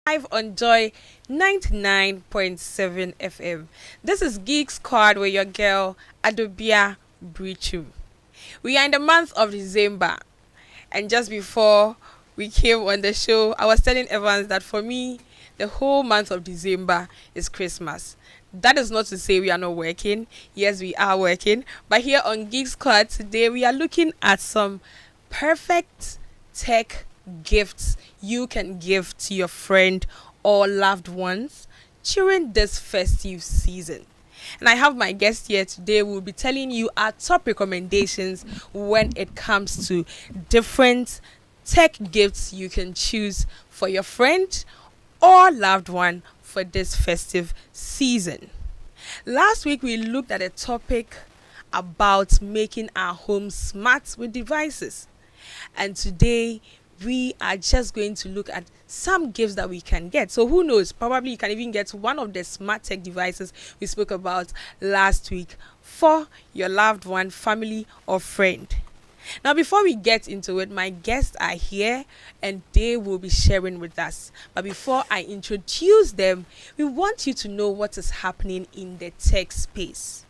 live on Joy 99.7 FM. This is Geek Squad with your girl Adobia Biritwum. We are in the month of December, and just before we came on the show, I was telling Evans that for me, the whole month of December is Christmas. That is not to say we are not working. Yes, we are working. But here on Geek Squad today, we are looking at some perfect tech gifts you can give to your friend or loved ones during this festive season. And I have my guest here today who will be telling you our top recommendations when it comes to different tech gifts you can choose for your friend or loved one for this festive season. Last week we looked at a topic about making our home smart with devices. And today we are just going to look at some gifts that we can get. So who knows, probably you can even get one of the smart tech devices we spoke about last week for your loved one, family or friend. Now, before we get into it, my guests are here and they will be sharing with us. But before I introduce them, we want you to know what is happening in the tech space.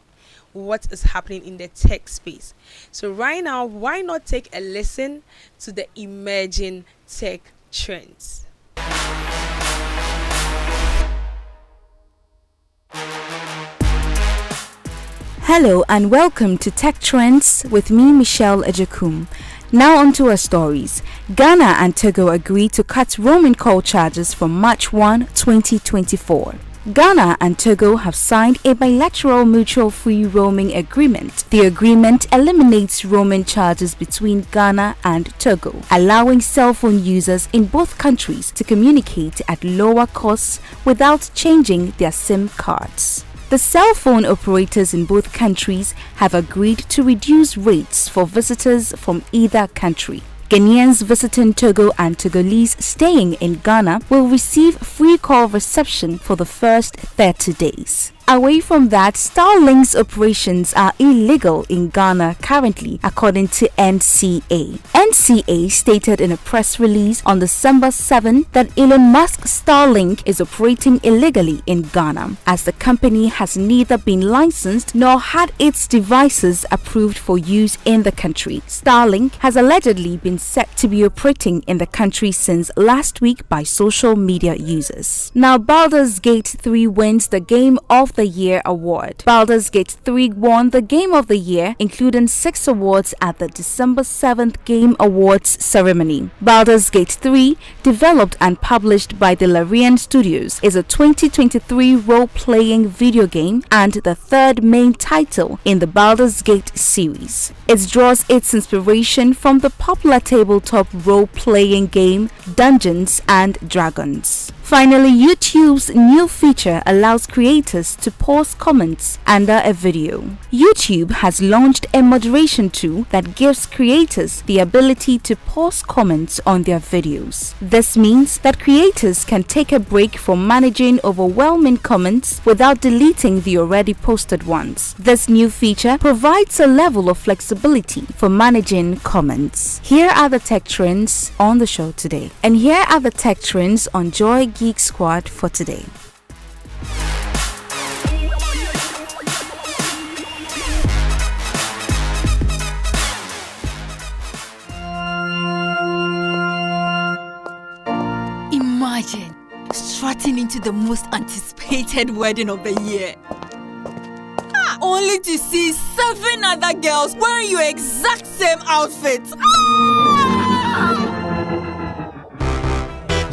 What is happening in the tech space. So right now, why not take a listen to the emerging tech trends? Hello and welcome to Tech Trends with me, Michelle Ejekum. Now on to our stories. Ghana and Togo agree to cut roaming call charges from March 1, 2024. Ghana and Togo have signed a bilateral mutual free roaming agreement. The agreement eliminates roaming charges between Ghana and Togo, allowing cell phone users in both countries to communicate at lower costs without changing their SIM cards. The cell phone operators in both countries have agreed to reduce rates for visitors from either country. Ghanaians visiting Togo and Togolese staying in Ghana will receive free call reception for the first 30 days. Away from that, Starlink's operations are illegal in Ghana currently, according to NCA. NCA stated in a press release on December 7 that Elon Musk's Starlink is operating illegally in Ghana, as the company has neither been licensed nor had its devices approved for use in the country. Starlink has allegedly been said to be operating in the country since last week by social media users. Now, Baldur's Gate 3 wins the Game of the Year award. Baldur's Gate 3 won the Game of the Year, including 6 awards at the December 7th Game Awards ceremony. Baldur's Gate 3, developed and published by the Larian Studios, is a 2023 role-playing video game and the third main title in the Baldur's Gate series. It draws its inspiration from the popular tabletop role-playing game Dungeons and Dragons. Finally, YouTube's new feature allows creators to post comments under a video. YouTube has launched a moderation tool that gives creators the ability to post comments on their videos. This means that creators can take a break from managing overwhelming comments without deleting the already posted ones. This new feature provides a level of flexibility for managing comments. Here are the tech trends on the show today. And here are the tech trends on Joy Geek Squad for today. Imagine strutting into the most anticipated wedding of the year, only to see 7 other girls wearing your exact same outfit.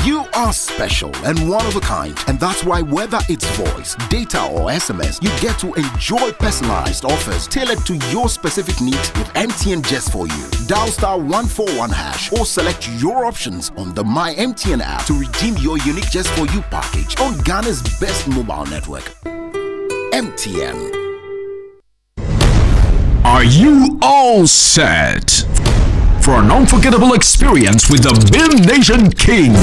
You are special and one of a kind, and that's why whether it's voice, data or SMS, you get to enjoy personalized offers tailored to your specific needs with MTN just for you. Dial *141# or select your options on the My MTN app to redeem your unique just for you package on Ghana's best mobile network. MTN. Are you all set for an unforgettable experience with the Beam Nation King?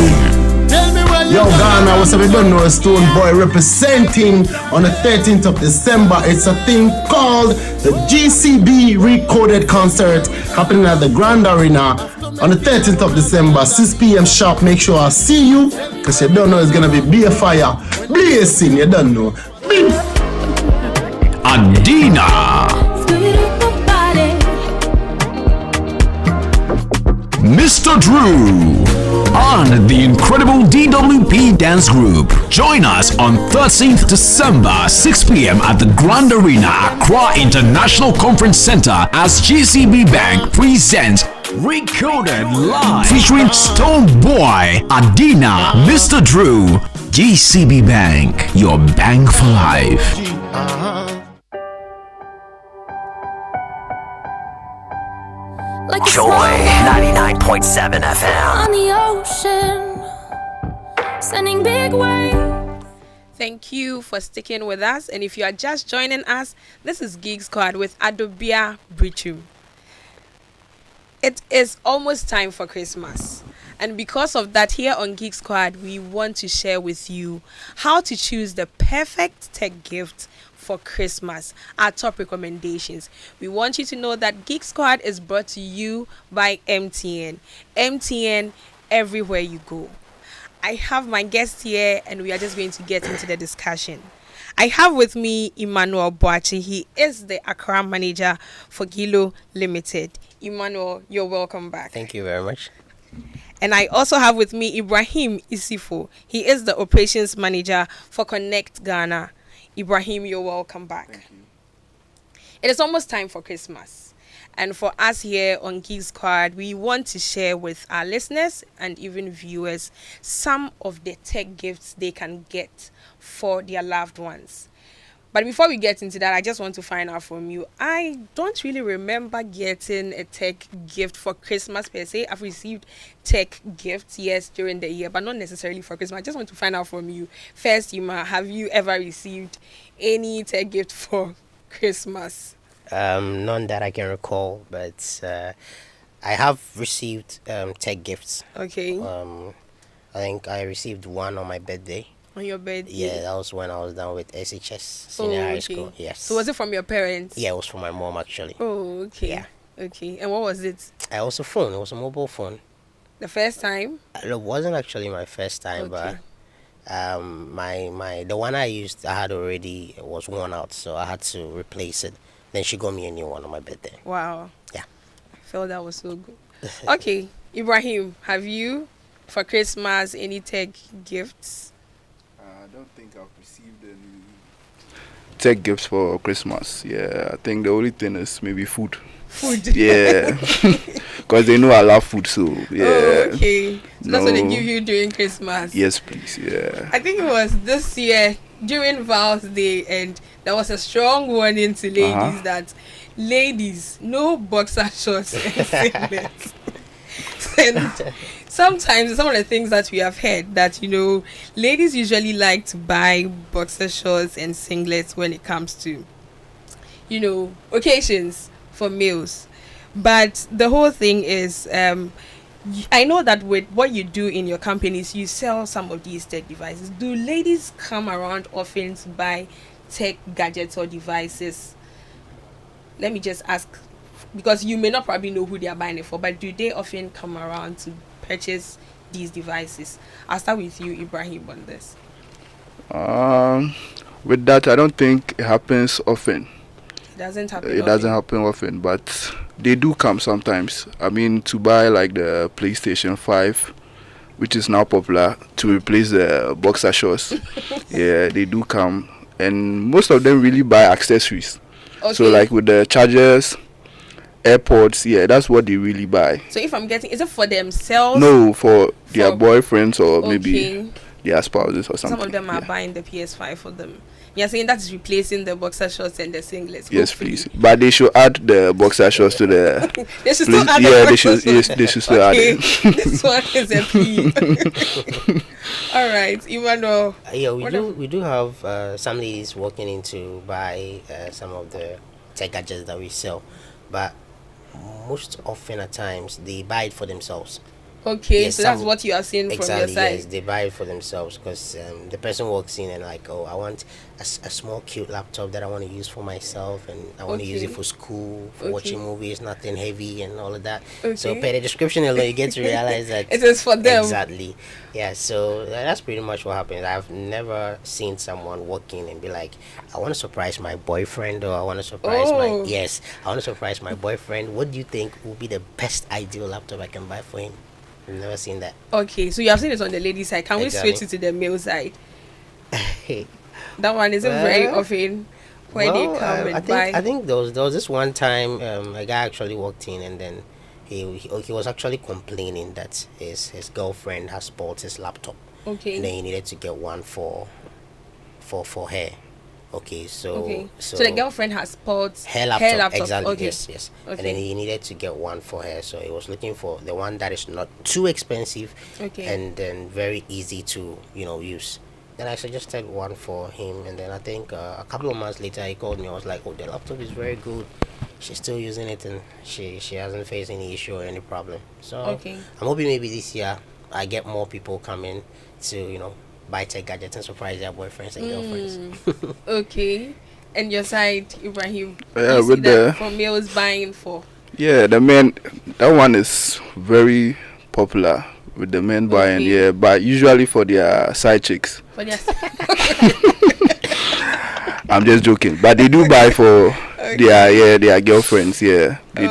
Yo, Ghana, what's up? You don't know Stone Boy representing on the 13th of December. It's a thing called the GCB Recoded Concert happening at the Grand Arena. on the 13th of December, 6 p.m. sharp. Make sure I see you, because you don't know it's gonna be beer fire blazing. You don't know. Adina, Mr. Drew, and the incredible DWP Dance Group. Join us on 13th December, 6 p.m. at the Grand Arena, Accra International Conference Center, as GCB Bank presents Recorded Live, featuring Stone Boy, Adina, Mr. Drew. GCB Bank, your bank for life. Like Joy 99.7 FM on the ocean, sending big waves. Thank you for sticking with us. And if you are just joining us, this is Geek Squad with Biritwum. It is almost time for Christmas. And because of that, here on Geek Squad, we want to share with you how to choose the perfect tech gift for Christmas. Our top recommendations. We want you to know that Geek Squad is brought to you by MTN. MTN everywhere you go. I have my guest here and we are just going to get into the discussion. I have with me Emmanuel Boachi. He is the Accra manager for Gilo Limited. Emmanuel, you're welcome back. Thank you very much. And I also have with me Ibrahim Isifo. He is the operations manager for Connect Ghana. Ibrahim, you're welcome back. Thank you. It is almost time for Christmas. And for us here on Geek Squad, we want to share with our listeners and even viewers some of the tech gifts they can get for their loved ones. But before we get into that, I just want to find out from you. I don't really remember getting a tech gift for Christmas per se. I've received tech gifts, yes, during the year, but not necessarily for Christmas. I just want to find out from you. First, Ima, have you ever received any tech gift for Christmas? None that I can recall, but I have received tech gifts. Okay. I think I received one on my birthday. On your birthday? Yeah, that was when I was done with SHS senior high school. Yes. So was it from your parents? Yeah, it was from my mom actually. Oh, okay. Yeah. Okay. And what was it? It was a phone. It was a mobile phone. The first time? It wasn't actually my first time, Okay. but the one I used, I had already was worn out, so I had to replace it. Then she got me a new one on my birthday. Wow. Yeah. I felt that was so good. Okay. Ibrahim, have you, for Christmas, any tech gifts? I don't think I've received any tech gifts for Christmas. Yeah, I think the only thing is maybe food. Food? Yeah, because they know I love food, so yeah. Oh, okay. So that's what they No. give you during Christmas? Yes, please, yeah. I think it was this year during Val's Day, and there was a strong warning to ladies that ladies, no boxer shorts and singlets. And sometimes some of the things that we have heard that, you know, ladies usually like to buy boxer shorts and singlets when it comes to, you know, occasions for males. But the whole thing is, I know that with what you do in your companies, you sell some of these tech devices. Do ladies come around often to buy tech gadgets or devices? Let me just ask, because you may not probably know who they are buying it for, but do they often come around to purchase these devices? I'll start with you, Ibrahim, on this. With that, I don't think it happens often. It doesn't happen It doesn't happen often, but they do come sometimes. I mean, to buy like the PlayStation 5, which is now popular, to replace the boxer shorts. Yeah, they do come, and most of them really buy accessories. Okay. So like with the chargers, AirPods, yeah, that's what they really buy. So if I'm getting, is it for themselves? No, for their For- boyfriends or Okay. maybe their spouses or something. Some of them are yeah. buying the PS5 for them. You're saying that's replacing the boxer shorts and the singlets. Yes, hopefully. please. But they should add the boxer shorts to the. They should still add yeah, the they boxer should. Yes, shorts. they should still add Okay, it. this one is a plea. All right, Emmanuel. Yeah, What we do have some ladies walking in to buy some of the tech gadgets that we sell, but most often at times they buy it for themselves. Okay, Yes, so that's some- what you are seeing from your Exactly, side. yes, they buy it for themselves because the person walks in and like, oh, I want a small cute laptop that I want to use for myself, and I want to use it Okay. for school, for Okay. watching movies, nothing heavy and all of that. So Okay. per the description alone, you get to realize that It is for them. Exactly, yeah. So that's pretty much what happens. I've never seen someone walk in and be like, I want to surprise my boyfriend, or I want to surprise Oh. I want to surprise my boyfriend. What do you think would be the best ideal laptop I can buy for him? I've never seen that. Okay, so you have seen it on the lady side. Can we Exactly. switch it to the male side? That one isn't very Well, often where they come and I buy. think there was this one time a guy actually walked in, and then he was actually complaining that his girlfriend has bought his laptop, and then Okay. he needed to get one for her. Okay, so Okay. So the girlfriend has bought her laptop, exactly, Okay. yes. And then Okay. he needed to get one for her, so he was looking for the one that is not too expensive, Okay. and then very easy to use. Then I suggested one for him, and then I think a couple of months later he called me. I was like, oh, the laptop is very good, she's still using it, and she hasn't faced any issue or any problem. So Okay. I'm hoping maybe this year I get more people coming to buy tech gadgets and surprise their boyfriends and girlfriends. Okay. And your side, Ibrahim. Yeah, you see with that the- for males buying for. Yeah, the men, that one is very popular with the men buying, Okay. yeah, but usually for their side chicks. For their I'm just joking, but they do buy for their girlfriends, yeah. They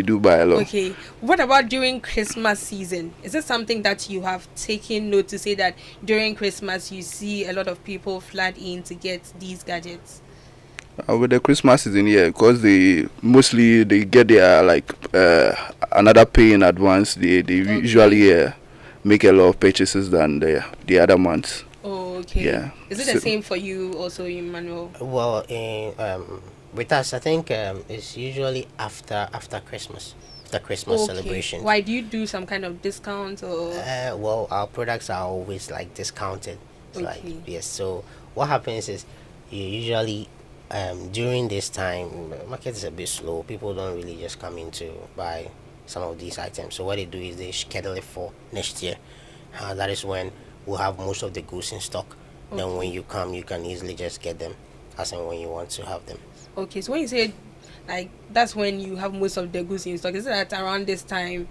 do buy a lot. Okay. What about during Christmas season? Is it something that you have taken note to say that during Christmas you see a lot of people flood in to get these gadgets? With the Christmas season, yeah, because they mostly they get their another pay in advance. They usually make a lot of purchases than the other months. Oh, okay. Yeah. Is it So- the same for you also, Emmanuel? Well, with us, I think it's usually after Christmas, the Christmas Okay. celebration. Why do you do some kind of discount or? Well, our products are always like discounted. It's like, Okay. yes. So what happens is you usually during this time, market is a bit slow. People don't really just come in to buy some of these items. So what they do is they schedule it for next year. That is when we'll have most of the goods in stock. Then when you come, you can easily just get them as and when you want to have them. Okay, so when you say like that's when you have most of the goods in stock, is it that around this time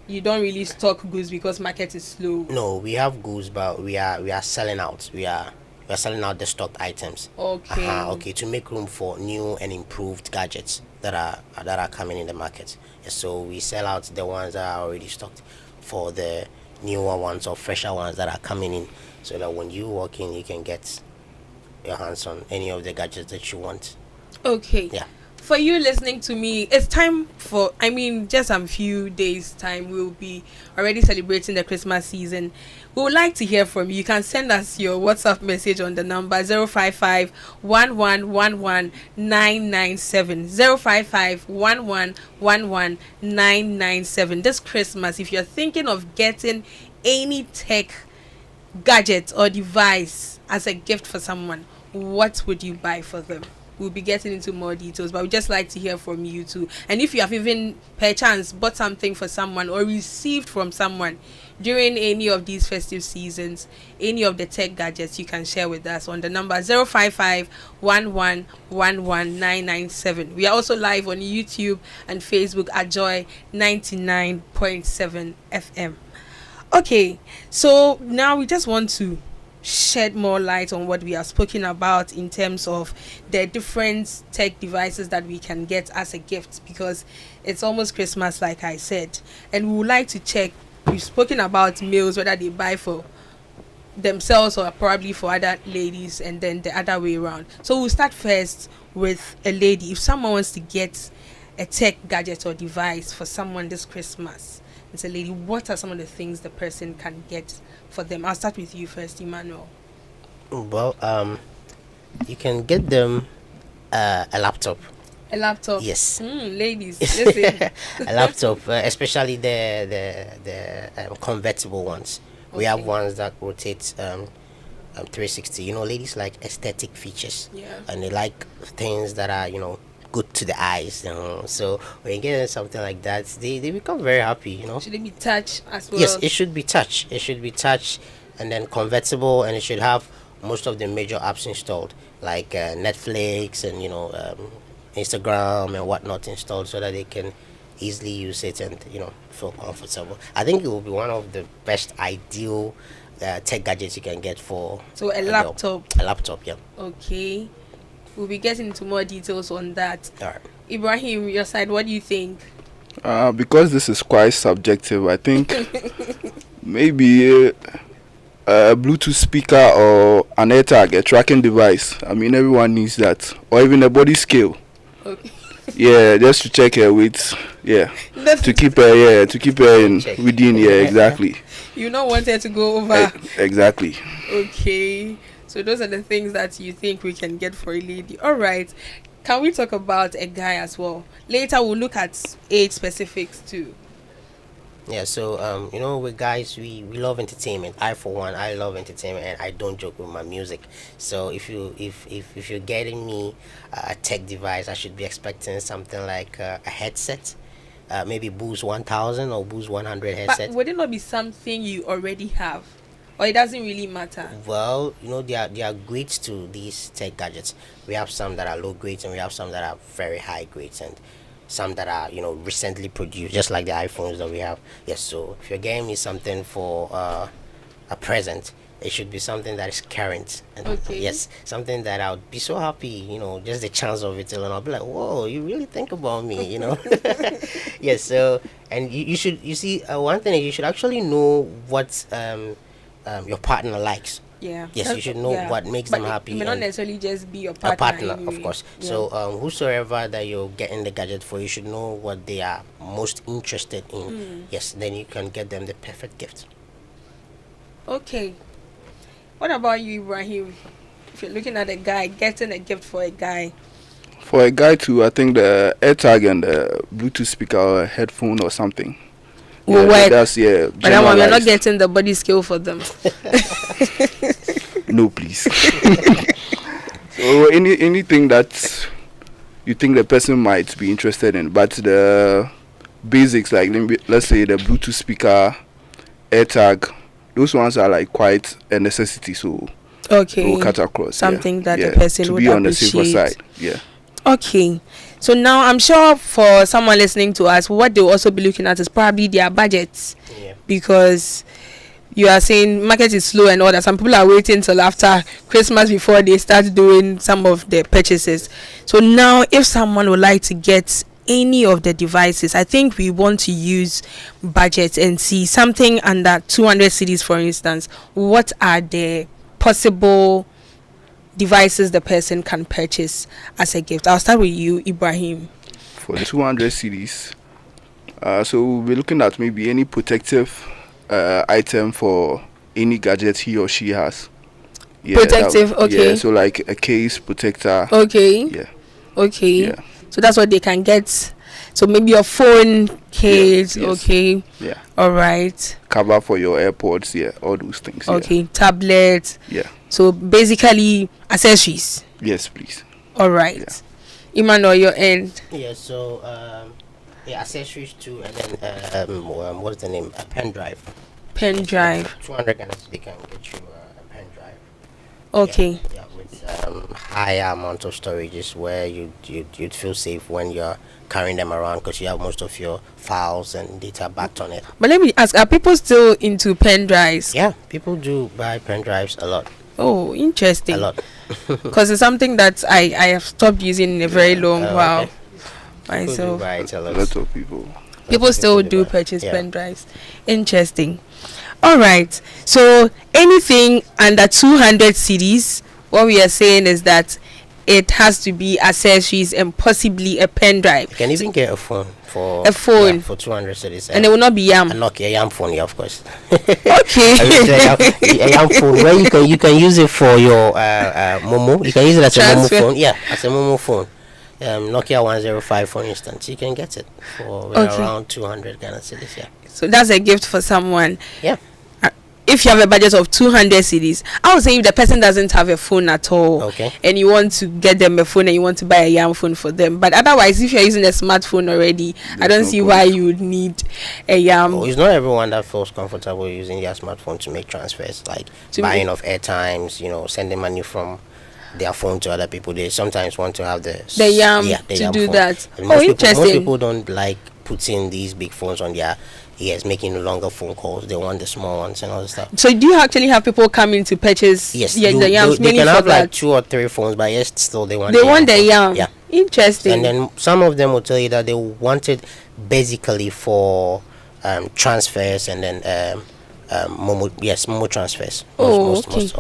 you don't really stock goods because market is slow? No, we have goods, but we are selling out. We are selling out the stocked items. Okay. Okay, to make room for new and improved gadgets that are coming in the market. Yes, so we sell out the ones that are already stocked for the newer ones or fresher ones that are coming in, so that when you walk in, you can get your hands on any of the gadgets that you want. Okay. Yeah. For you listening to me, it's time for, just some few days time, we'll be already celebrating the Christmas season. We would like to hear from you. You can send us your WhatsApp message on the number 055 1111 997. 055 1111 997. This Christmas, if you're thinking of getting any tech gadget or device as a gift for someone, what would you buy for them? We'll be getting into more details, but we'd just like to hear from you too. And if you have even perchance bought something for someone or received from someone during any of these festive seasons, any of the tech gadgets, you can share with us on the number 055 1111 997. We are also live on YouTube and Facebook at Joy 99.7 FM. Okay, so now we just want to shed more light on what we have spoken about in terms of the different tech devices that we can get as a gift, because it's almost Christmas, like I said, and we would like to check. We've spoken about males, whether they buy for themselves or probably for other ladies, and then the other way around. So we'll start first with a lady. If someone wants to get a tech gadget or device for someone this Christmas, it's a lady, what are some of the things the person can get for them? I'll start with you first, Emmanuel. Well, you can get them a laptop. A laptop. Yes. Ladies, listen. A laptop, especially the convertible ones. We have Okay. ones that rotate 360. Ladies like aesthetic features. Yeah. And they like things that are good to the eyes. So when you get something like that, they become very happy. Should it be touch as well? Yes, it should be touch. It should be touch, and then convertible, and it should have most of the major apps installed, like Netflix and Instagram and whatnot installed, so that they can easily use it and feel comfortable. I think it will be one of the best ideal tech gadgets you can get for a laptop. A laptop, yeah. Okay, we'll be getting into more details on that. All right. Ibrahim, your side, what do you think? Because this is quite subjective, I think maybe a Bluetooth speaker or an AirTag, a tracking device. I mean, everyone needs that, or even a body scale. Okay. Yeah, just to check her weight. Yeah, to keep her in within. Yeah, exactly. You don't want her to go over. Exactly. Okay, so those are the things that you think we can get for a lady. All right, can we talk about a guy as well? Later we'll look at age specifics too. Yeah, so with guys, we love entertainment. I for one, I love entertainment, and I don't joke with my music. So if you're getting me a tech device, I should be expecting something like a headset, maybe Bose 1000 or Bose 100 headset. But would it not be something you already have, or it doesn't really matter? Well, there are grades to these tech gadgets. We have some that are low grades, and we have some that are very high grades, and some that are recently produced, just like the iPhones that we have. Yes, so if you're getting me something for a present, it should be something that is current, and okay. Yes, something that I would be so happy, just the chance of it, and I'll be like, whoa, you really think about me, Yes, so and you see one thing is you should actually know what your partner likes. Yeah. Yes, you should know what makes them happy. It may not necessarily just be your partner. Anyway. Of course. Yeah. So, whosoever that you're getting the gadget for, you should know what they are most interested in. Yes, then you can get them the perfect gift. Okay. What about you, Ibrahim? If you're looking at a guy, getting a gift for a guy. For a guy too, I think the AirTag and the Bluetooth speaker or a headphone or something. Well, that's but we're not getting the body scale for them. No, please. So anything that you think the person might be interested in, but the basics, like let's say the Bluetooth speaker, AirTag, those ones are like quite a necessity. So we'll cut across something that the person to would be on appreciate. the safer side. Yeah. Okay. So now I'm sure for someone listening to us, what they'll also be looking at is probably their budgets. Yeah. Because you are saying market is slow and all that. Some people are waiting till after Christmas before they start doing some of their purchases. So now if someone would like to get any of the devices, I think we want to use budget and see something under 200 cedis, for instance. What are the possible devices the person can purchase as a gift? I'll start with you, Ibrahim. For 200 cedis, so we'll be looking at maybe any protective item for any gadget he or she has. Yeah, protective, okay. Yeah, so like a case protector. Okay. Yeah. Okay. Yeah. So that's what they can get. So maybe your phone case, yes. Okay. Yeah. All right. Cover for your AirPods, yeah, all those things. Okay. Yeah. Tablet. Yeah. So basically accessories. Yes, please. All right. Yeah. Emmanuel, your end. Yeah. So accessories too, and then what's the name? A pen drive. Pen drive. 200 Ghana they can get you a pen drive. Okay. Yeah, with higher amount of storages where you'd feel safe when you're carrying them around because you have most of your files and data backed on it. But let me ask, are people still into pen drives? Yeah, people do buy pen drives a lot. Oh, interesting. A lot. Because it's something that I have stopped using in a very long while. Okay. Myself. A lot of people. People still do purchase pen drives. Interesting. All right. So anything under 200 cedis, what we are saying is that it has to be accessories and possibly a pen drive. You can even get a phone for 200 cedis. And it will not be YAM. A Nokia YAM phone, yeah, of course. Okay. A YAM phone where you can use it for your Momo. You can use it as a Momo phone. Yeah, as a Momo phone. Nokia 105, for instance, you can get it for around 200 Ghana cedis. Yeah. So that's a gift for someone. Yeah. if you have a budget of 200 cedis, I would say if the person doesn't have a phone at all, Okay. and you want to get them a phone and you want to buy a young phone for them, but otherwise, if you're using a smartphone already, I don't see why you would need a young. It's not everyone that feels comfortable using their smartphone to make transfers, like buying of airtimes, sending money from their phone to other people. They sometimes want to have the YAM the to YAM do phone. that. And Interesting. Most people don't like putting these big phones on their ears, making longer phone calls. They want the small ones and all the stuff. So do you actually have people coming to purchase? Yes, the YAMs? they can for have that? like 2 or 3 phones, but yes, still they want. They want the phone. YAM. Yeah. Interesting. And then some of them will tell you that they want it basically for transfers and then Momo transfers. Most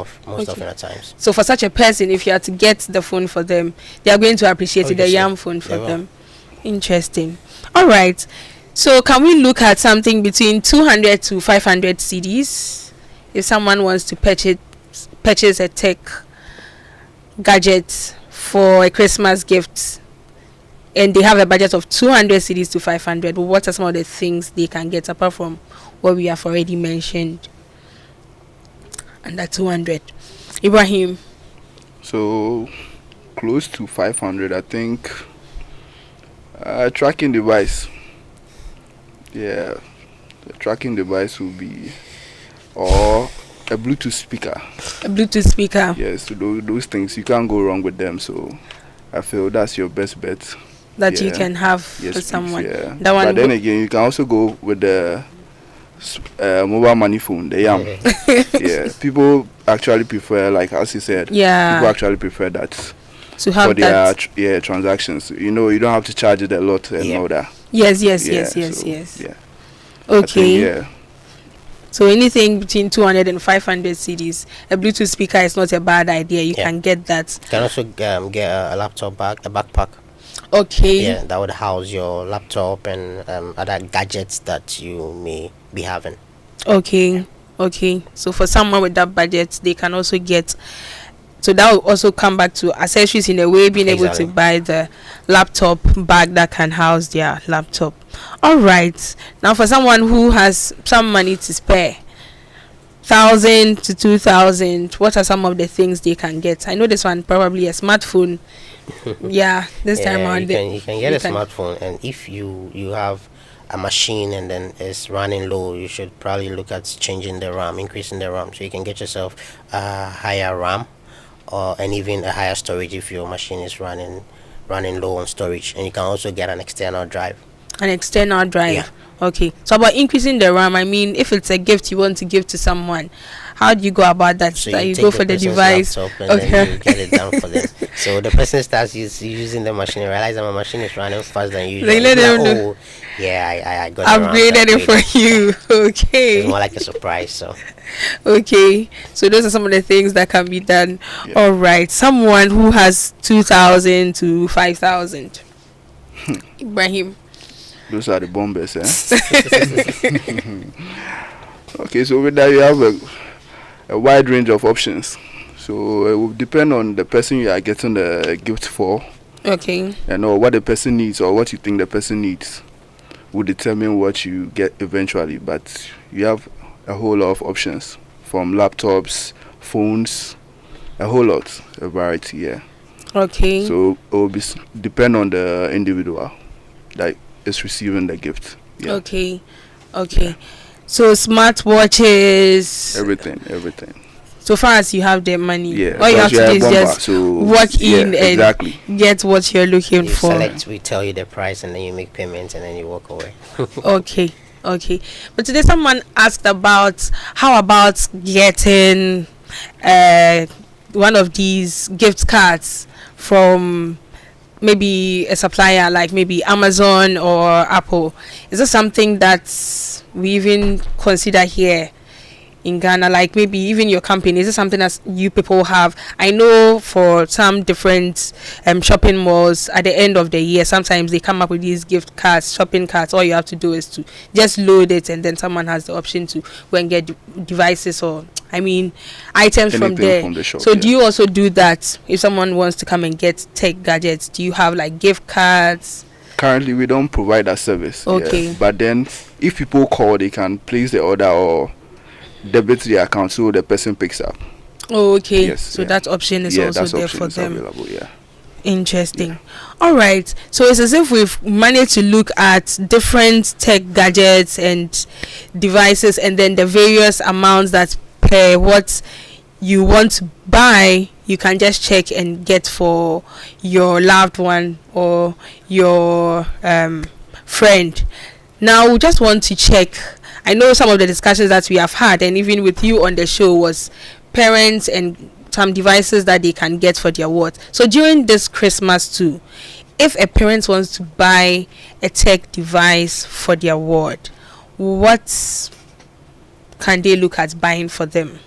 often at times. So for such a person, if you are to get the phone for them, they are going to appreciate the YAM phone for them. Interesting. All right. So can we look at something between 200 to 500 cedis if someone wants to purchase a tech gadget for a Christmas gift, and they have a budget of 200 cedis to 500? What are some of the things they can get apart from what we have already mentioned under 200? Ibrahim. So close to 500, I think. Tracking device. Yeah, the tracking device will be, or a Bluetooth speaker. A Bluetooth speaker. Yes, so those things, you can't go wrong with them. So I feel that's your best bet that you can have for someone. Yeah. That one. But then again, you can also go with the mobile money phone, the YAM. Yeah, people actually prefer, like as you said. Yeah. People actually prefer that to have for their transactions. You don't have to charge it a lot and all that. Yes. Yeah. Okay. Yeah. So anything between 200 and 500 cedis, a Bluetooth speaker is not a bad idea. You can get that. You can also get a laptop bag, a backpack. Okay. Yeah, that would house your laptop and other gadgets that you may be having. Okay. So for someone with that budget, they can also get. So that will also come back to accessories in a way, being able to buy the laptop bag that can house their laptop. All right. Now for someone who has some money to spare, 1,000 to 2,000, what are some of the things they can get? I know this one probably a smartphone. This time around. You can get a smartphone, and if you have a machine and then it's running low, you should probably look at changing the RAM, increasing the RAM, so you can get yourself a higher RAM. And even a higher storage if your machine is running low on storage. And you can also get an external drive. Yeah. Okay. So about increasing the RAM, I mean, if it's a gift you want to give to someone, how do you go about that? So you go for the device. And then you get it done for them. So the person starts using the machine, realize that my machine is running faster than usual. They let them know. I got upgraded it for you. Okay. It's more like a surprise. So. Okay. So those are some of the things that can be done. Yeah. All right. Someone who has 2,000 to 5,000. Ibrahim. Those are the bombers, Okay, so with that you have a wide range of options. So it will depend on the person you are getting the gift for. Okay. And what the person needs or what you think the person needs will determine what you get eventually. But you have a whole lot of options, from laptops, phones, a whole lot, a variety. Yeah. Okay. So it will depend on the individual that is receiving the gift. Yeah. Okay. So smartwatches. Everything. So far as you have the money, yeah, all you have to do is just walk in and get what you're looking for. Select, we tell you the price, and then you make payments, and then you walk away. Okay. But today someone asked about how about getting one of these gift cards from maybe a supplier like maybe Amazon or Apple. Is this something that we even consider here in Ghana? Like maybe even your company, is it something that you people have? I know for some different shopping malls at the end of the year, sometimes they come up with these gift cards, shopping cards. All you have to do is to just load it, and then someone has the option to go and get devices or items from there. From the shop, so do you also do that? If someone wants to come and get tech gadgets, do you have like gift cards? Currently we don't provide that service. Okay. But then if people call, they can place the order, or debit the account so the person picks up. Oh, okay. Yes, So yeah. that option is Yeah, also that's there option for is them. available. Yeah. Interesting. All right. So it's as if we've managed to look at different tech gadgets and devices, and then the various amounts that per what you want to buy, you can just check and get for your loved one or your friend. Now, we just want to check. I know some of the discussions that we have had, and even with you on the show, was parents and some devices that they can get for their wards. So during this Christmas too, if a parent wants to buy a tech device for their ward, what can they look at buying for them?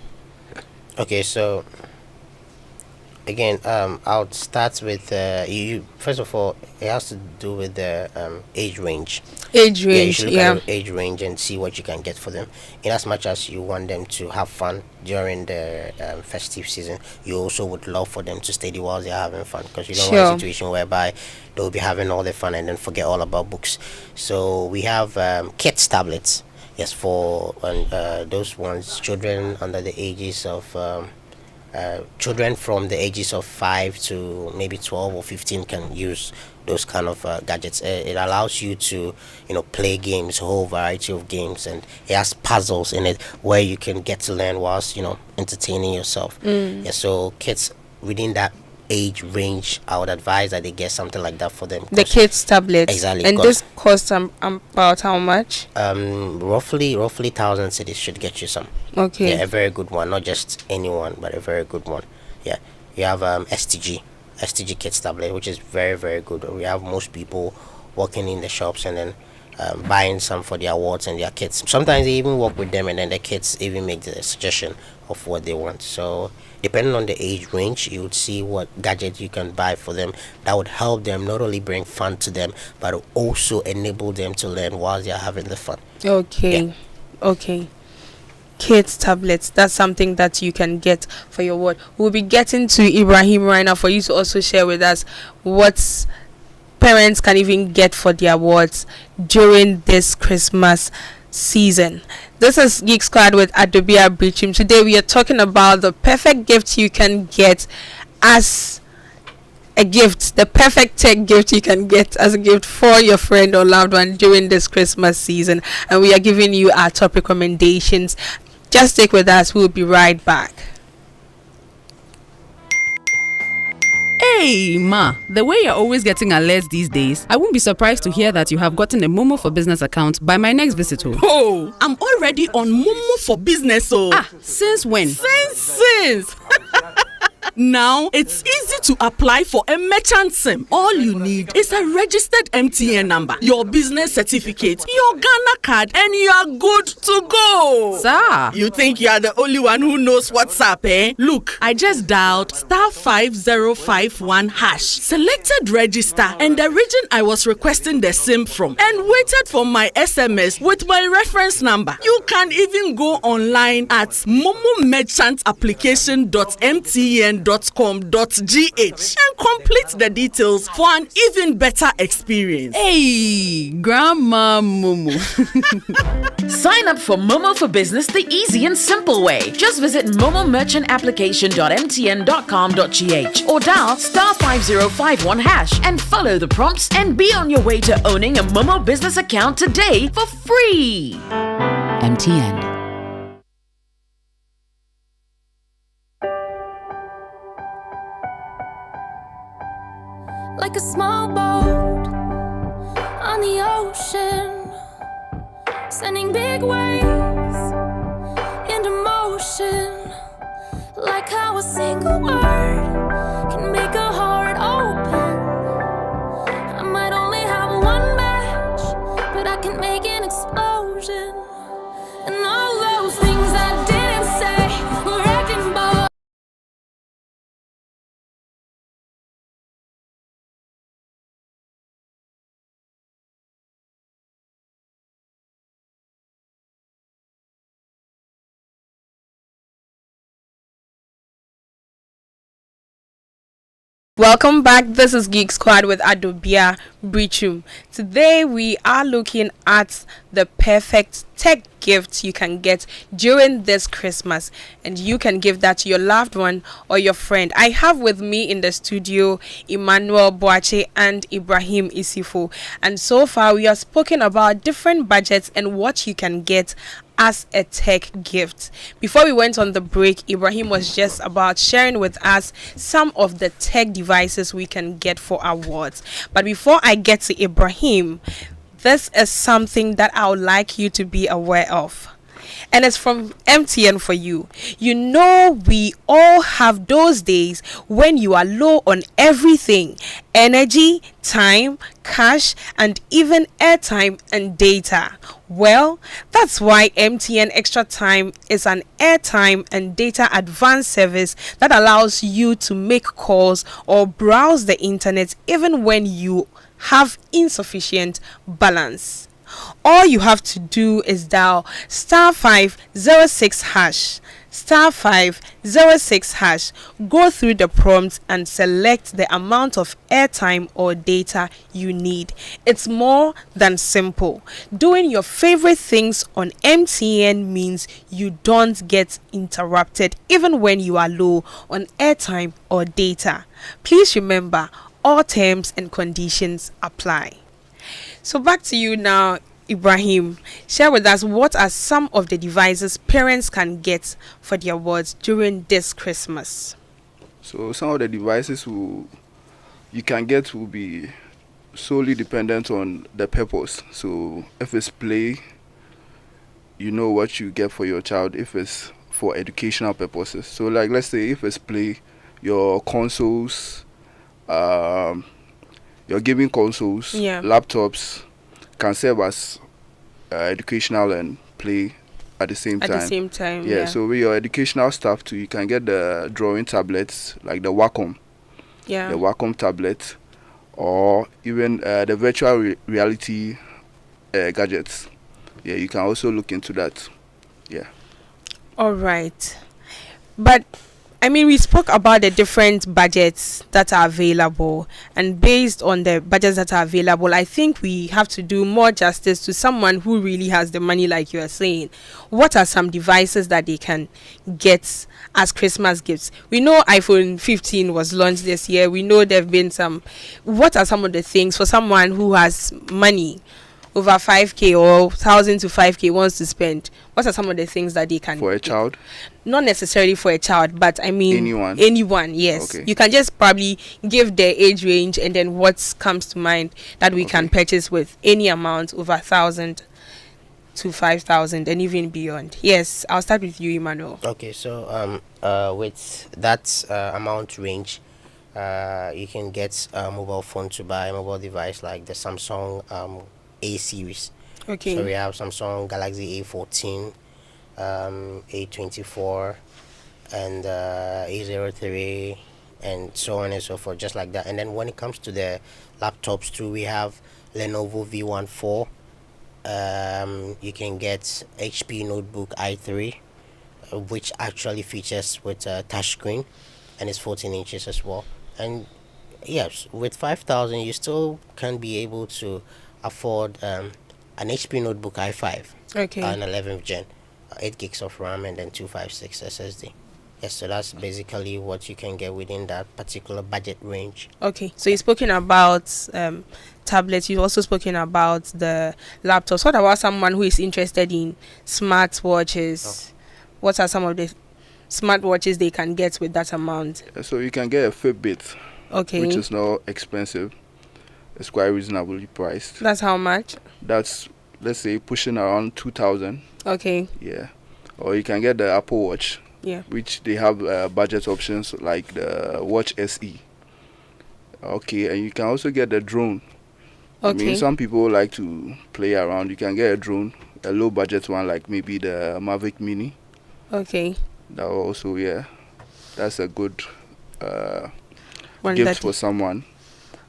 Okay, so again, I'll start with you. First of all, it has to do with the age range. Age Yeah, you range, should look yeah. at the age range and see what you can get for them. In as much as you want them to have fun during the festive season, you also would love for them to study while they're having fun, because you don't want a Sure. situation whereby they'll be having all the fun and then forget all about books. So we have kids tablets. Yes, for those ones, children under the ages of children from the ages of 5 to maybe 12 or 15 can use those kind of gadgets. It allows you to play games, a whole variety of games, and it has puzzles in it where you can get to learn whilst entertaining yourself. Yeah, so kids within that age range, I would advise that they get something like that for them. The kids tablets. Exactly. And this costs about how much? Roughly 1,000 cities should get you some. Okay. Yeah, a very good one, not just any one, but a very good one. Yeah, you have STG Kids tablet, which is very, very good. We have most people working in the shops and then buying some for their wards and their kids. Sometimes they even work with them, and then the kids even make the suggestion of what they want. So depending on the age range, you would see what gadget you can buy for them that would help them not only bring fun to them, but also enable them to learn while they are having the fun. Okay. Yeah. Okay. Kids tablets, that's something that you can get for your ward. We'll be getting to Ibrahim right now for you to also share with us what parents can even get for their wards during this Christmas season. This is Geek Squad with Adobia Biritwum. Today we are talking about the perfect gift you can get as a gift, the perfect tech gift you can get as a gift for your friend or loved one during this Christmas season, and we are giving you our top recommendations. Just stick with us, we'll be right back. Hey, Ma, the way you're always getting alerts these days, I won't be surprised to hear that you have gotten a Momo for Business account by my next visitor. Oh, I'm already on Momo for Business. Since when? Since. Now it's easy to apply for a merchant SIM. All you need is a registered MTN number, your business certificate, your Ghana card, and you are good to go. Sir, you think you are the only one who knows WhatsApp, eh? Look, I just dialed *5051#, selected register, and the region I was requesting the SIM from, and waited for my SMS with my reference number. You can even go online at momomerchantapplication.mtn.com.gh and complete the details for an even better experience. Hey, Grandma Momo. Sign up for Momo for Business the easy and simple way. Just visit momomerchantapplication.mtn.com.gh or dial *5051# and follow the prompts and be on your way to owning a Momo business account today for free. MTN. Like a small boat on the ocean, sending big waves into motion. Like how a single word can make a heart open. I might only have one match, but I can make an explosion. And all those things I didn't say were acting bold. Welcome back. This is Geek Squad with Adobia Biritwum. Today we are looking at the perfect tech gift you can get during this Christmas, and you can give that to your loved one or your friend. I have with me in the studio Emmanuel Boache and Ibrahim Isifo, and so far we have spoken about different budgets and what you can get as a tech gift. Before we went on the break, Ibrahim was just about sharing with us some of the tech devices we can get for awards. But before I get to Ibrahim, this is something that I would like you to be aware of. And it's from MTN for you. You know, we all have those days when you are low on everything: energy, time, cash, and even airtime and data. Well, that's why MTN Extra Time is an airtime and data advanced service that allows you to make calls or browse the internet even when you have insufficient balance. All you have to do is dial *506#, *506#, go through the prompts and select the amount of airtime or data you need. It's more than simple. Doing your favorite things on MTN means you don't get interrupted even when you are low on airtime or data. Please remember, all terms and conditions apply. So back to you now, Ibrahim. Share with us, what are some of the devices parents can get for their awards during this Christmas? So some of the devices you can get will be solely dependent on the purpose. So if it's play, you know what you get for your child. If it's for educational purposes, so like let's say if it's play, your consoles, your gaming consoles, laptops can serve as educational and play at the same time. Yeah, so with your educational stuff too, you can get the drawing tablets like the Wacom. Yeah. The Wacom tablet, or even the virtual reality gadgets. Yeah, you can also look into that. Yeah. All right. But I mean, we spoke about the different budgets that are available, and based on the budgets that are available, I think we have to do more justice to someone who really has the money, like you are saying. What are some devices that they can get as Christmas gifts? We know iPhone 15 was launched this year. We know there have been some. What are some of the things for someone who has money over 5k or 1,000 to 5k wants to spend? What are some of the things that they can for a child? Not necessarily for a child, but I mean anyone, yes. Okay. You can just probably give their age range and then what comes to mind that we can purchase with any amount over 1,000 to 5,000 and even beyond. Yes, I'll start with you, Emmanuel. Okay, so with that amount range, you can get a mobile phone to buy a mobile device like the Samsung A series. Okay. So we have Samsung Galaxy A14, A24, and A03, and so on and so forth, just like that. And then when it comes to the laptops too, we have Lenovo V14. You can get HP Notebook i3, which actually features with a touchscreen, and it's 14 inches as well. And yes, with 5,000, you still can be able to afford an HP Notebook i5, an 11th gen, 8 gigs of RAM, and then 256 SSD. Yes, so that's basically what you can get within that particular budget range. Okay, so you've spoken about tablets, you've also spoken about the laptops. What about someone who is interested in smartwatches? What are some of the smartwatches they can get with that amount? So you can get a Fitbit, which is not expensive. It's quite reasonably priced. That's how much? That's, let's say, pushing around 2,000. Okay. Yeah. Or you can get the Apple Watch. Yeah. Which they have budget options like the Watch SE. Okay, and you can also get the drone. Okay. I mean, some people like to play around. You can get a drone, a low budget one like maybe the Mavic Mini. Okay. That also, yeah, that's a good gift for someone.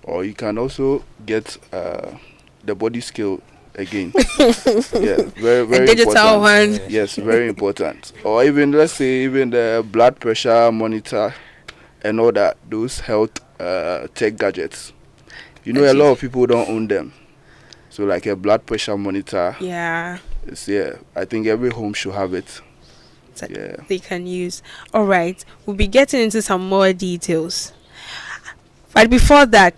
Or you can also get the body scale again. Yeah, very, very digital important. one. Yes, very important. Or even, let's say, even the blood pressure monitor. and all that, those health tech gadgets. You know, a lot of people don't own them. So like a blood pressure monitor. Yeah. I think every home should have it. That they can use. All right, we'll be getting into some more details. But before that,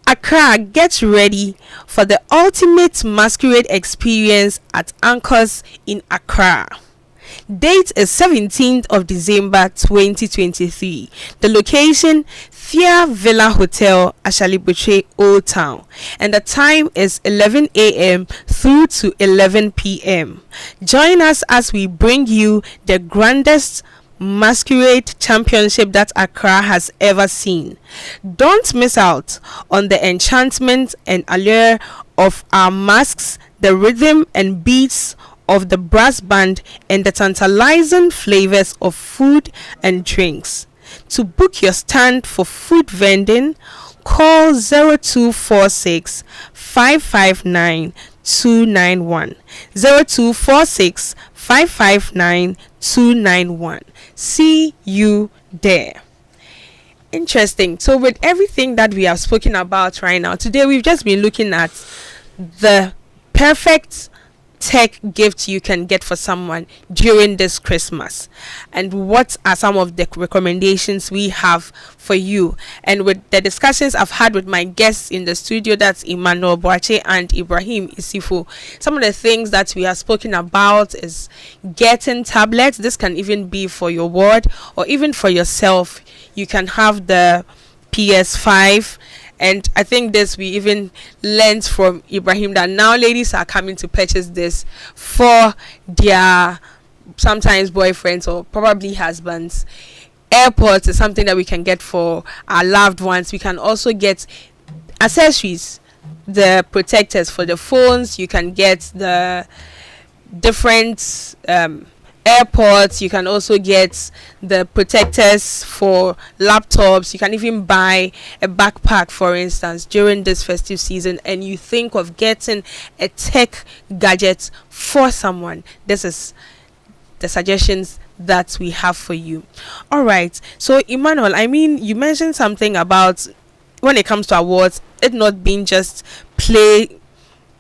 Accra gets ready for the ultimate masquerade experience at Anchors in Accra. Date is 17th of December 2023. The location, Thea Villa Hotel, Ashalibuche, Old Town. And the time is 11 a.m. through to 11 p.m. Join us as we bring you the grandest masquerade championship that Accra has ever seen. Don't miss out on the enchantment and allure of our masks, the rhythm and beats of the brass band, and the tantalizing flavors of food and drinks. To book your stand for food vending, call 0246 559 291. 0246 559 291. See you there. Interesting. So with everything that we have spoken about right now, today we've just been looking at the perfect tech gift you can get for someone during this Christmas, and what are some of the recommendations we have for you. And with the discussions I've had with my guests in the studio, that's Emmanuel Boache and Ibrahim Isifu, some of the things that we have spoken about is getting tablets. This can even be for your ward or even for yourself. You can have the PS5. And I think this, we even learned from Ibrahim that now ladies are coming to purchase this for their sometimes boyfriends or probably husbands. AirPods is something that we can get for our loved ones. We can also get accessories, the protectors for the phones. You can get the different AirPods. You can also get the protectors for laptops. You can even buy a backpack, for instance, during this festive season, and you think of getting a tech gadget for someone. This is the suggestions that we have for you. All right, so Emmanuel, I mean, you mentioned something about when it comes to awards, it not being just play,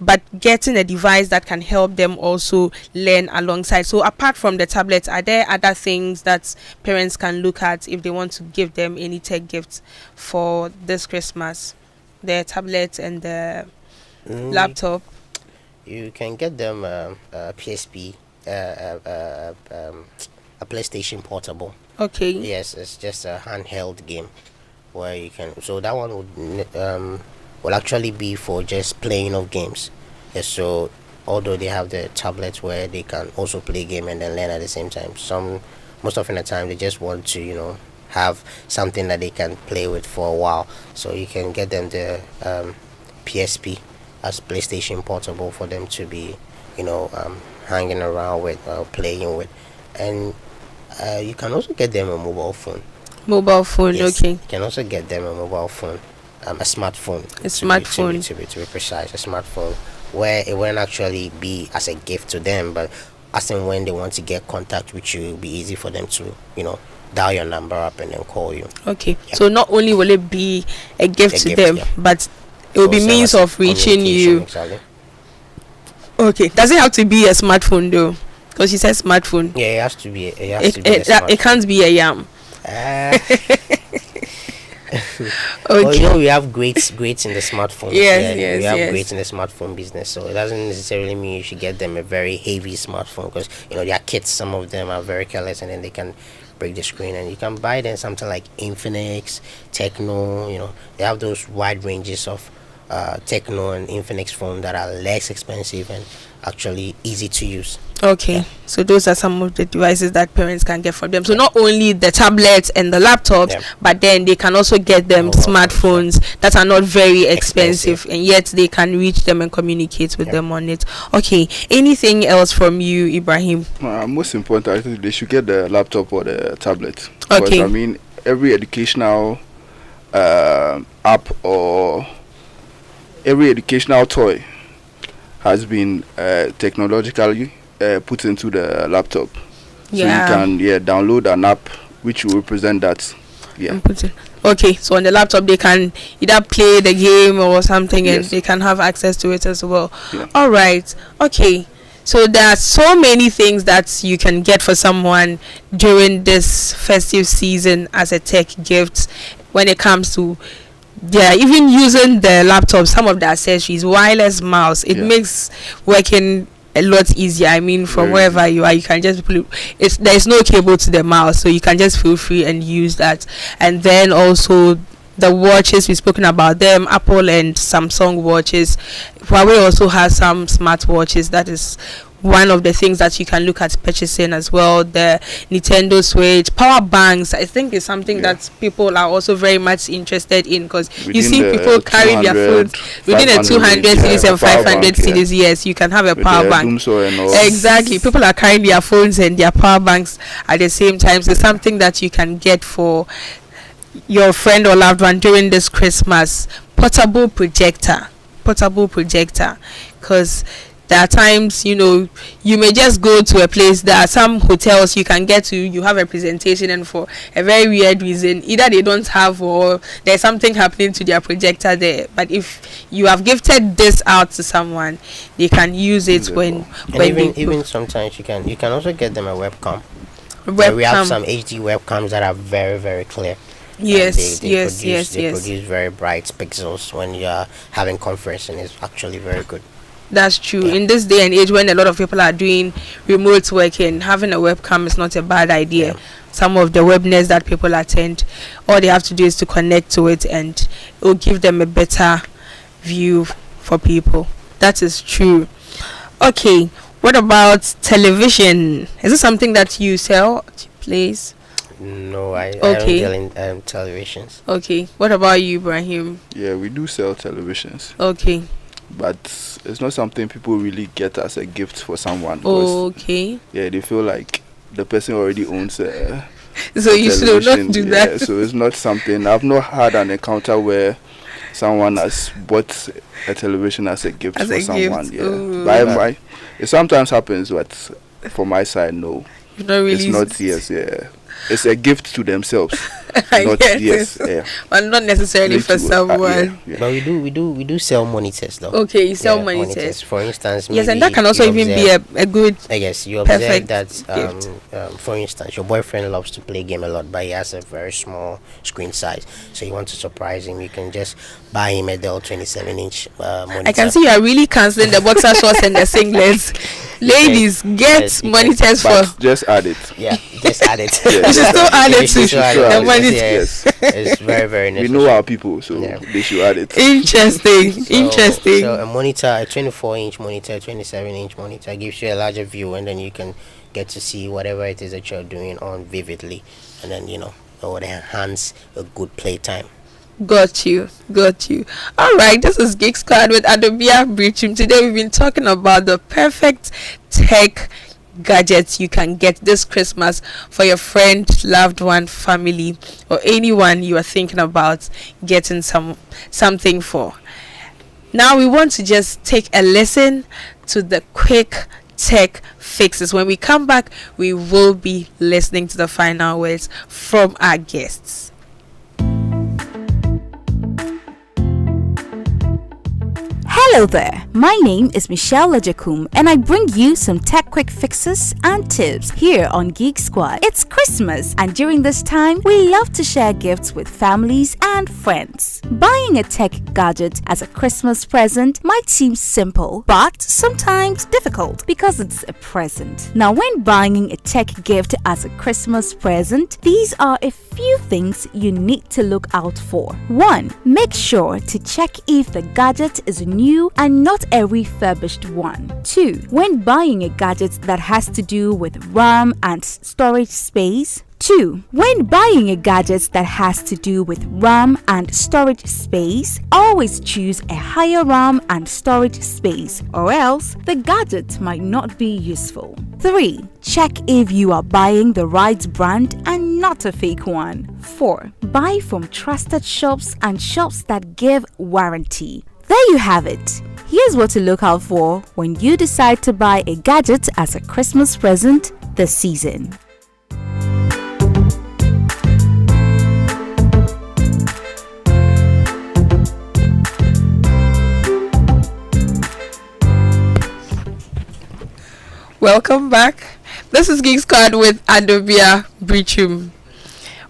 but getting a device that can help them also learn alongside. So apart from the tablets, are there other things that parents can look at if they want to give them any tech gifts for this Christmas? The tablet and the laptop. You can get them a PSP, a PlayStation Portable. Okay. Yes, it's just a handheld game where you can. So that one would will actually be for just playing of games. Yes, so although they have the tablets where they can also play game and then learn at the same time, most often the time they just want to have something that they can play with for a while. So you can get them the PSP as PlayStation Portable for them to be hanging around with, playing with. And you can also get them a mobile phone. Yes, okay. You can also get them a mobile phone. A smartphone. To be precise, a smartphone where it won't actually be as a gift to them, but as and when they want to get contact with you, it'll be easy for them to, dial your number up and then call you. Okay. Yeah. So not only will it be a gift to them, but it will be means of reaching you. Exactly. Okay. Does it have to be a smartphone though? Because you said smartphone. Yeah, it has to be. It can't be a yam. Okay. Well, we have greats in the smartphone. Yes. We have greats in the smartphone business, so it doesn't necessarily mean you should get them a very heavy smartphone, because their kids, some of them are very careless and then they can break the screen. And you can buy them something like Infinix, Techno. They have those wide ranges of Techno and Infinix phone that are less expensive and actually easy to use. Okay, so those are some of the devices that parents can get for them. So not only the tablets and the laptops, but then they can also get them smartphones that are not very expensive, and yet they can reach them and communicate with them on it. Okay, anything else from you, Ibrahim? Most important, I think they should get the laptop or the tablet. Okay. Because, I mean, every educational app or every educational toy has been technologically put into the laptop. So you can download an app which will represent that. Yeah. Okay, so on the laptop they can either play the game or something, and they can have access to it as well. Yeah. All right. Okay. So there are so many things that you can get for someone during this festive season as a tech gift. When it comes to, even using the laptop, some of the accessories, wireless mouse, it makes working a lot easier. I mean, from wherever you are, you can just there's no cable to the mouse, so you can just feel free and use that. And then also the watches, we've spoken about them, Apple and Samsung watches. Huawei also has some smart watches. That is one of the things that you can look at purchasing as well. The Nintendo Switch, power banks, I think is something that people are also very much interested in, because you see people carry their phones within a 200 cedis and 500 cedis. Yes, you can have a power bank. Exactly, people are carrying their phones and their power banks at the same time. So something that you can get for your friend or loved one during this Christmas. Portable projector, because there are times, you may just go to a place. There are some hotels you can get to, you have a presentation, and for a very weird reason, either they don't have or there's something happening to their projector there. But if you have gifted this out to someone, they can use it when even sometimes you can also get them a webcam. We have some HD webcams that are very, very clear. Yes, they produce very bright pixels when you are having conference, and it's actually very good. That's true. In this day and age when a lot of people are doing remote working, having a webcam is not a bad idea. Some of the webinars that people attend, all they have to do is to connect to it, and it will give them a better view for people. That is true. Okay, what about television? Is this something that you sell, please? No, I don't deal in televisions. Okay, what about you, Ibrahim? Yeah, we do sell televisions. Okay. But it's not something people really get as a gift for someone. Okay. Yeah, they feel like the person already owns a so you should not do that. So it's not something. I've not had an encounter where someone has bought a television as a gift for someone. Yeah, but it sometimes happens, but for my side, no. You don't really. It's not. Yes, yeah. It's a gift to themselves. But not necessarily for someone. But we do sell monitors though. Okay, you sell monitors. For instance, yes, and that can also even be a good. I guess you observe that. For instance, your boyfriend loves to play game a lot, but he has a very small screen size. So you want to surprise him, you can just buy him a Dell 27-inch monitor. I can see you are really cancelling the boxer shorts and the singlets. Ladies, get monitors for. Just add it. Yeah, just add it. You should still add it to the monitor. Yes, it's very, very necessary. We know our people, so they should add it. Interesting. So a monitor, a 24-inch monitor, 27-inch monitor gives you a larger view, and then you can get to see whatever it is that you're doing on vividly, and then it would enhance a good playtime. Got you. All right, this is Geek Squad with Biritwum. Today we've been talking about the perfect tech gadgets you can get this Christmas for your friend, loved one, family, or anyone you are thinking about getting something for. Now we want to just take a listen to the quick tech fixes. When we come back, we will be listening to the final words from our guests. Hello there, my name is Michelle Ejakum, and I bring you some tech quick fixes and tips here on Geek Squad. It's Christmas, and during this time, we love to share gifts with families and friends. Buying a tech gadget as a Christmas present might seem simple, but sometimes difficult because it's a present. Now, when buying a tech gift as a Christmas present, these are a few things you need to look out for. 1. Make sure to check if the gadget is new and not a refurbished one. 2. When buying a gadget that has to do with RAM and storage space, when buying a gadget that has to do with RAM and storage space, always choose a higher RAM and storage space, or else the gadget might not be useful. 3. Check if you are buying the right brand and not a fake one. 4. Buy from trusted shops and shops that give warranty. There you have it. Here's what to look out for when you decide to buy a gadget as a Christmas present this season. welcome back. This is Geek Squad with Adobia Biritwum.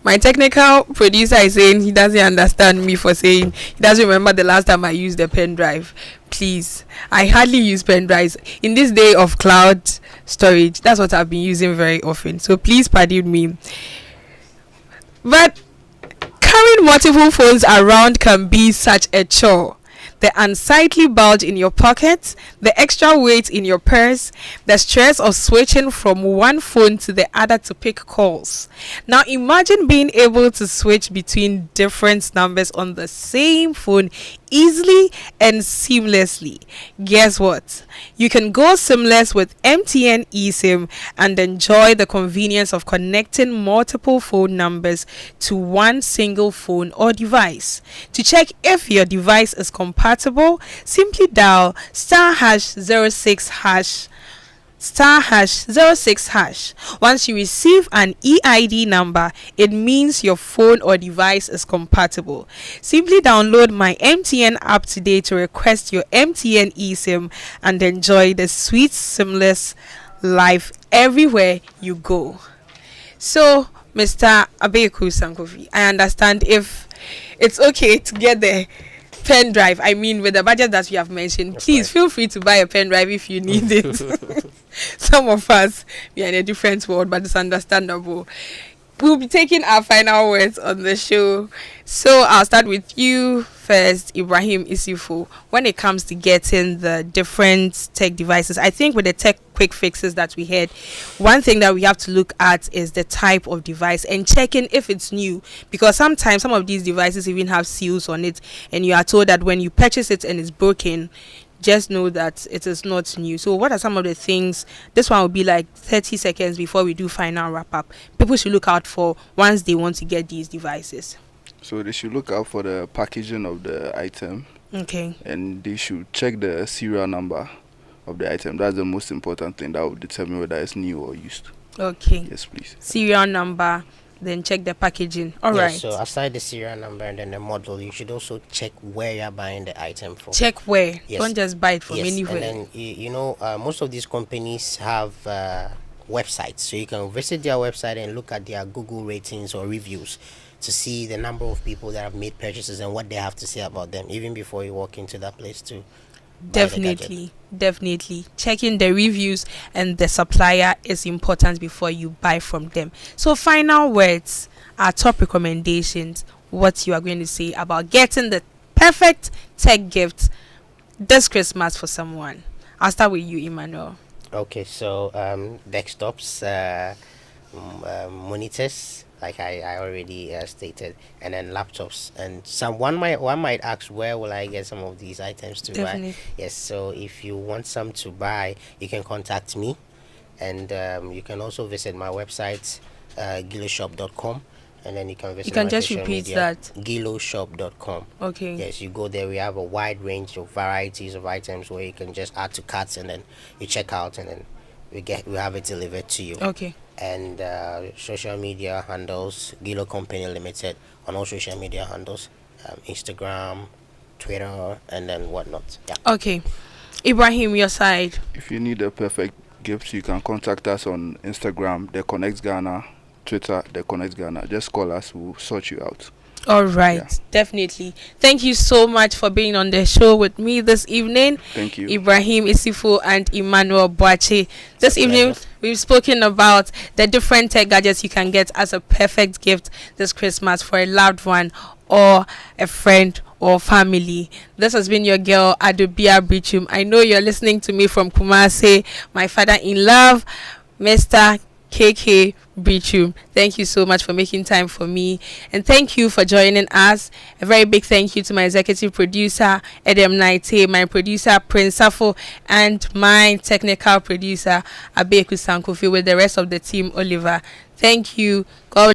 My technical producer is saying he doesn't understand me for saying he doesn't remember the last time I used a pen drive. Please, I hardly use pen drives in this day of cloud storage. That's what I've been using very often. So please pardon me. But carrying multiple phones around can be such a chore. The unsightly bulge in your pocket, the extra weight in your purse, the stress of switching from one phone to the other to pick calls. Now imagine being able to switch between different numbers on the same phone easily and seamlessly. Guess what? You can go seamless with MTN eSIM and enjoy the convenience of connecting multiple phone numbers to one single phone or device. To check if your device is compatible, simply dial *#06# *#06#. Once you receive an EID number, it means your phone or device is compatible. Simply download my MTN app today to request your MTN eSIM and enjoy the sweet, seamless life everywhere you go. So, Mr. Abeku Sankofi, I understand if it's okay to get the pen drive. I mean, with the budget that we have mentioned, please feel free to buy a pen drive if you need it. Some of us, we are in a different world, but it's understandable. We'll be taking our final words on the show. So I'll start with you first, Ibrahim Isifu. When it comes to getting the different tech devices, I think with the tech quick fixes that we had, one thing that we have to look at is the type of device and checking if it's new, because sometimes some of these devices even have seals on it and you are told that when you purchase it and it's broken, just know that it is not new. So what are some of the things, this one will be like 30 seconds before we do final wrap up, people should look out for once they want to get these devices? So they should look out for the packaging of the item. Okay. And they should check the serial number of the item. That's the most important thing that will determine whether it's new or used. Okay. Yes, please. Serial number, then check the packaging. All right. So aside the serial number and then the model, you should also check where you're buying the item from. Check where. Yes. Don't just buy it from anywhere. And then most of these companies have websites, so you can visit their website and look at their Google ratings or reviews to see the number of people that have made purchases and what they have to say about them, even before you walk into that place to Definitely checking the reviews and the supplier is important before you buy from them. So final words, our top recommendations, what you are going to say about getting the perfect tech gift this Christmas for someone. I'll start with you, Emmanuel. Okay, so desktops, monitors, like I already stated, and then laptops. And one might ask, where will I get some of these items to buy? Yes, so if you want some to buy, you can contact me, and you can also visit my website, giloshop.com, and then you can visit. You can my just social repeat media, that. giloshop.com. Okay. Yes, you go there. We have a wide range of varieties of items where you can just add to carts, and then you check out, and then we have it delivered to you. Okay. And social media handles, Gilo Company Limited, on all social media handles, Instagram, Twitter, and then whatnot. Yeah. Okay. Ibrahim, your side. If you need a perfect gift, you can contact us on Instagram, The Connect Ghana, Twitter, The Connect Ghana. Just call us, we'll sort you out. All right, definitely. Thank you so much for being on the show with me this evening. Thank you. Ibrahim Isifu and Emmanuel Boache. This evening, we've spoken about the different tech gadgets you can get as a perfect gift this Christmas for a loved one or a friend or family. This has been your girl, Adobia Biritwum. I know you're listening to me from Kumasi. My father-in-law, Mr. KK Biritwum. Thank you so much for making time for me, and thank you for joining us. A very big thank you to my executive producer Edem Naite, my producer Prince Safo, and my technical producer Abeku Sankofi, with the rest of the team Oliver. Thank you. God